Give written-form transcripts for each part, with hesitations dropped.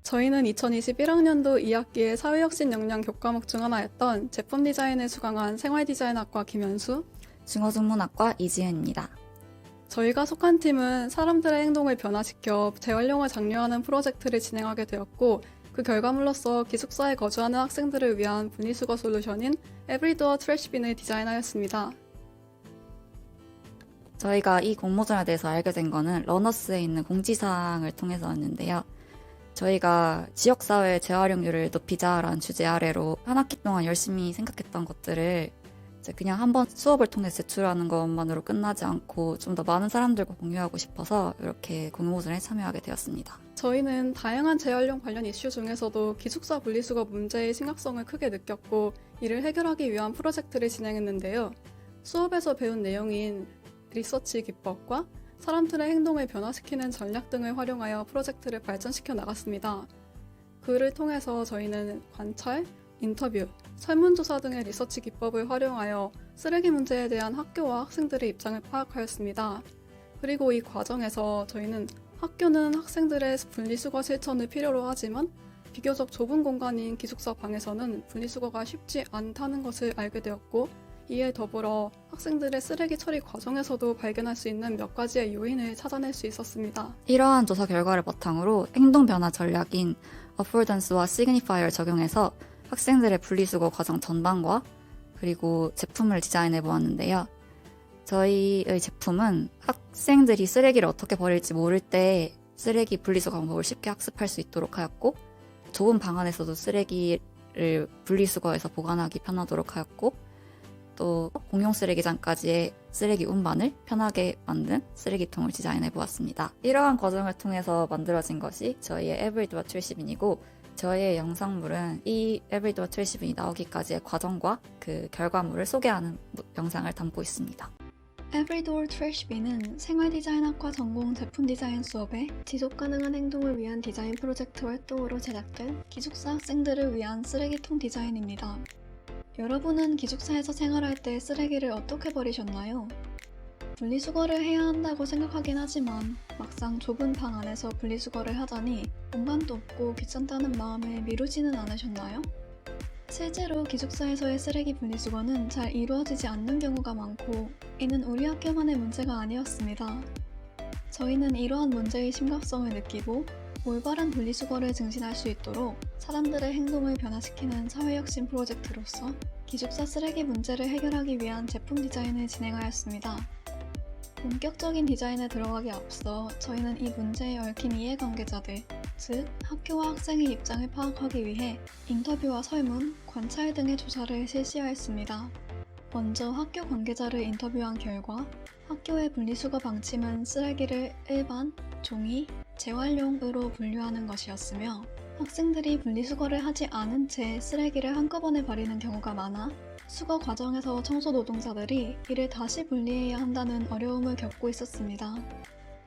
저희는 2021학년도 2학기의 사회혁신 역량 교과목 중 하나였던 제품 디자인을 수강한 생활디자인학과 김현수, 중어중문학과 이지은입니다. 저희가 속한 팀은 사람들의 행동을 변화시켜 재활용을 장려하는 프로젝트를 진행하게 되었고, 그 결과물로서 기숙사에 거주하는 학생들을 위한 분리수거 솔루션인 에브리도어 트래시빈을 디자인하였습니다. 저희가 이 공모전에 대해서 알게 된 거는 러너스에 있는 공지사항을 통해서였는데요. 저희가 지역사회 재활용률을 높이자라는 주제 아래로 한 학기 동안 열심히 생각했던 것들을 이제 그냥 한번 수업을 통해 제출하는 것만으로 끝나지 않고 좀 더 많은 사람들과 공유하고 싶어서 이렇게 공모전에 참여하게 되었습니다. 저희는 다양한 재활용 관련 이슈 중에서도 기숙사 분리수거 문제의 심각성을 크게 느꼈고, 이를 해결하기 위한 프로젝트를 진행했는데요. 수업에서 배운 내용인 리서치 기법과 사람들의 행동을 변화시키는 전략 등을 활용하여 프로젝트를 발전시켜 나갔습니다. 그를 통해서 저희는 관찰, 인터뷰, 설문조사 등의 리서치 기법을 활용하여 쓰레기 문제에 대한 학교와 학생들의 입장을 파악하였습니다. 그리고 이 과정에서 저희는 학교는 학생들의 분리수거 실천을 필요로 하지만 비교적 좁은 공간인 기숙사 방에서는 분리수거가 쉽지 않다는 것을 알게 되었고, 이에 더불어 학생들의 쓰레기 처리 과정에서도 발견할 수 있는 몇 가지의 요인을 찾아낼 수 있었습니다. 이러한 조사 결과를 바탕으로 행동 변화 전략인 어포던스와 시그니파이어를 적용해서 학생들의 분리수거 과정 전반과 그리고 제품을 디자인해 보았는데요. 저희의 제품은 학생들이 쓰레기를 어떻게 버릴지 모를 때 쓰레기 분리수거 방법을 쉽게 학습할 수 있도록 하였고, 좁은 방 안에서도 쓰레기를 분리수거해서 보관하기 편하도록 하였고, 또 공용 쓰레기장까지의 쓰레기 운반을 편하게 만든 쓰레기통을 디자인해 보았습니다. 이러한 과정을 통해서 만들어진 것이 저희의 에브리도어 트래시빈이고, 저희의 영상물은 이 에브리도어 트래시빈이 나오기까지의 과정과 그 결과물을 소개하는 영상을 담고 있습니다. 에브리도어 트래시빈은 생활디자인학과 전공 제품 디자인 수업에 지속가능한 행동을 위한 디자인 프로젝트 활동으로 제작된 기숙사 학생들을 위한 쓰레기통 디자인입니다. 여러분은 기숙사에서 생활할 때 쓰레기를 어떻게 버리셨나요? 분리수거를 해야 한다고 생각하긴 하지만 막상 좁은 방 안에서 분리수거를 하자니 공간도 없고 귀찮다는 마음에 미루지는 않으셨나요? 실제로 기숙사에서의 쓰레기 분리수거는 잘 이루어지지 않는 경우가 많고, 이는 우리 학교만의 문제가 아니었습니다. 저희는 이러한 문제의 심각성을 느끼고 올바른 분리수거를 증진할 수 있도록 사람들의 행동을 변화시키는 사회혁신 프로젝트로서 기숙사 쓰레기 문제를 해결하기 위한 제품 디자인을 진행하였습니다. 본격적인 디자인에 들어가기 앞서 저희는 이 문제에 얽힌 이해관계자들, 즉 학교와 학생의 입장을 파악하기 위해 인터뷰와 설문, 관찰 등의 조사를 실시하였습니다. 먼저 학교 관계자를 인터뷰한 결과 학교의 분리수거 방침은 쓰레기를 일반, 종이, 재활용으로 분류하는 것이었으며, 학생들이 분리수거를 하지 않은 채 쓰레기를 한꺼번에 버리는 경우가 많아 수거 과정에서 청소 노동자들이 이를 다시 분리해야 한다는 어려움을 겪고 있었습니다.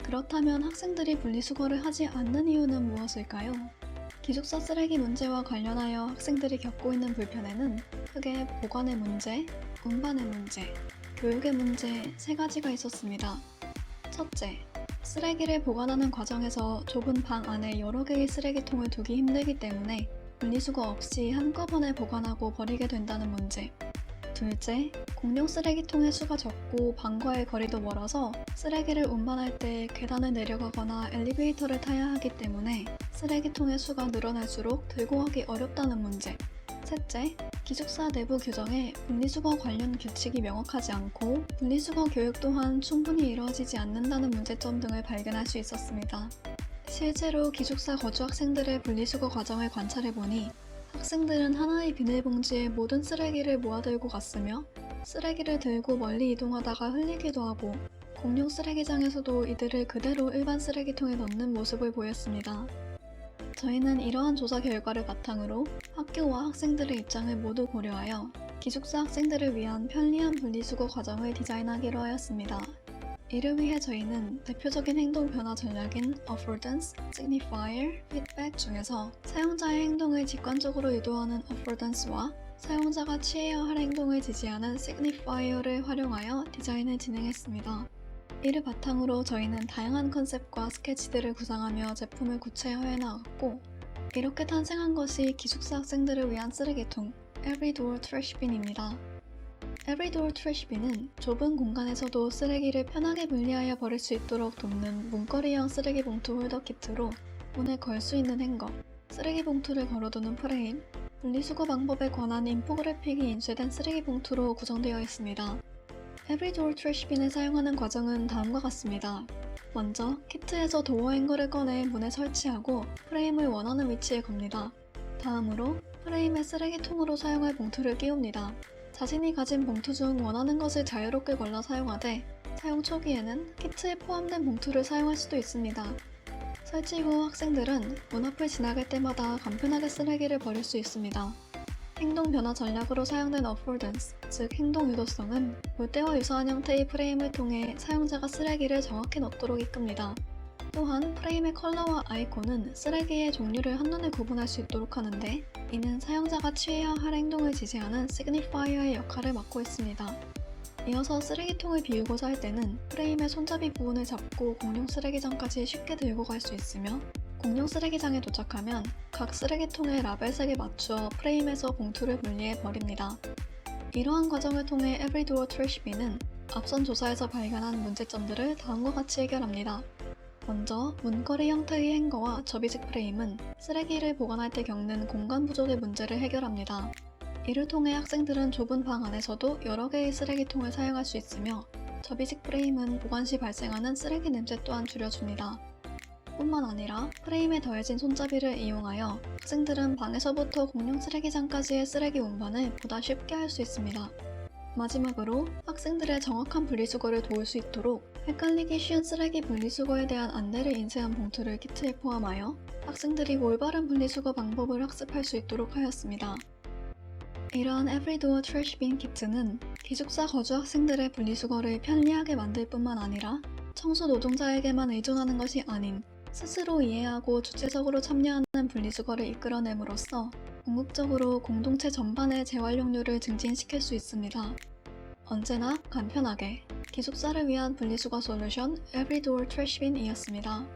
그렇다면 학생들이 분리수거를 하지 않는 이유는 무엇일까요? 기숙사 쓰레기 문제와 관련하여 학생들이 겪고 있는 불편에는 크게 보관의 문제, 운반의 문제, 교육의 문제 세 가지가 있었습니다. 첫째, 쓰레기를 보관하는 과정에서 좁은 방 안에 여러 개의 쓰레기통을 두기 힘들기 때문에 분리수거 없이 한꺼번에 보관하고 버리게 된다는 문제. 둘째, 공용 쓰레기통의 수가 적고 방과의 거리도 멀어서 쓰레기를 운반할 때 계단을 내려가거나 엘리베이터를 타야 하기 때문에 쓰레기통의 수가 늘어날수록 들고 가기 어렵다는 문제. 셋째, 기숙사 내부 규정에 분리수거 관련 규칙이 명확하지 않고 분리수거 교육 또한 충분히 이루어지지 않는다는 문제점 등을 발견할 수 있었습니다. 실제로 기숙사 거주 학생들의 분리수거 과정을 관찰해보니 학생들은 하나의 비닐봉지에 모든 쓰레기를 모아들고 갔으며, 쓰레기를 들고 멀리 이동하다가 흘리기도 하고 공용 쓰레기장에서도 이들을 그대로 일반 쓰레기통에 넣는 모습을 보였습니다. 저희는 이러한 조사 결과를 바탕으로 학교와 학생들의 입장을 모두 고려하여 기숙사 학생들을 위한 편리한 분리수거 과정을 디자인하기로 하였습니다. 이를 위해 저희는 대표적인 행동 변화 전략인 Affordance, Signifier, Feedback 중에서 사용자의 행동을 직관적으로 유도하는 Affordance와 사용자가 취해야 할 행동을 지지하는 Signifier를 활용하여 디자인을 진행했습니다. 이를 바탕으로 저희는 다양한 컨셉과 스케치들을 구상하며 제품을 구체화해 나갔고, 이렇게 탄생한 것이 기숙사 학생들을 위한 쓰레기통 Every Door Trash Bin입니다. Every Door Trash Bin은 좁은 공간에서도 쓰레기를 편하게 분리하여 버릴 수 있도록 돕는 문거리형 쓰레기 봉투 홀더 키트로 문에 걸 수 있는 행거, 쓰레기 봉투를 걸어두는 프레임, 분리수거 방법에 관한 인포그래픽이 인쇄된 쓰레기 봉투로 구성되어 있습니다. Every Door Trash Bin을 사용하는 과정은 다음과 같습니다. 먼저 키트에서 도어 행거를 꺼내 문에 설치하고 프레임을 원하는 위치에 겁니다. 다음으로 프레임에 쓰레기통으로 사용할 봉투를 끼웁니다. 자신이 가진 봉투 중 원하는 것을 자유롭게 골라 사용하되 사용 초기에는 키트에 포함된 봉투를 사용할 수도 있습니다. 설치 후 학생들은 문 앞을 지나갈 때마다 간편하게 쓰레기를 버릴 수 있습니다. 행동 변화 전략으로 사용된 어포던스, 즉 행동 유도성은 물때와 유사한 형태의 프레임을 통해 사용자가 쓰레기를 정확히 넣도록 이끕니다. 또한 프레임의 컬러와 아이콘은 쓰레기의 종류를 한눈에 구분할 수 있도록 하는데 이는 사용자가 취해야 할 행동을 지시하는 시그니파이어의 역할을 맡고 있습니다. 이어서 쓰레기통을 비우고자 할 때는 프레임의 손잡이 부분을 잡고 공용 쓰레기장까지 쉽게 들고 갈 수 있으며 공용 쓰레기장에 도착하면 각 쓰레기통의 라벨색에 맞추어 프레임에서 봉투를 분리해 버립니다. 이러한 과정을 통해 Every Door Trash Bin은 앞선 조사에서 발견한 문제점들을 다음과 같이 해결합니다. 먼저 문거리 형태의 행거와 접이식 프레임은 쓰레기를 보관할 때 겪는 공간 부족의 문제를 해결합니다. 이를 통해 학생들은 좁은 방 안에서도 여러 개의 쓰레기통을 사용할 수 있으며 접이식 프레임은 보관 시 발생하는 쓰레기 냄새 또한 줄여줍니다. 뿐만 아니라 프레임에 더해진 손잡이를 이용하여 학생들은 방에서부터 공용 쓰레기장까지의 쓰레기 운반을 보다 쉽게 할 수 있습니다. 마지막으로 학생들의 정확한 분리수거를 도울 수 있도록 헷갈리기 쉬운 쓰레기 분리수거에 대한 안내를 인쇄한 봉투를 키트에 포함하여 학생들이 올바른 분리수거 방법을 학습할 수 있도록 하였습니다. 이러한 Every Door Trash Bin 키트는 기숙사 거주 학생들의 분리수거를 편리하게 만들 뿐만 아니라 청소 노동자에게만 의존하는 것이 아닌 스스로 이해하고 주체적으로 참여하는 분리수거를 이끌어냄으로써 궁극적으로 공동체 전반의 재활용률을 증진시킬 수 있습니다. 언제나 간편하게 기숙사를 위한 분리수거 솔루션 Every Door Trash Bin이었습니다.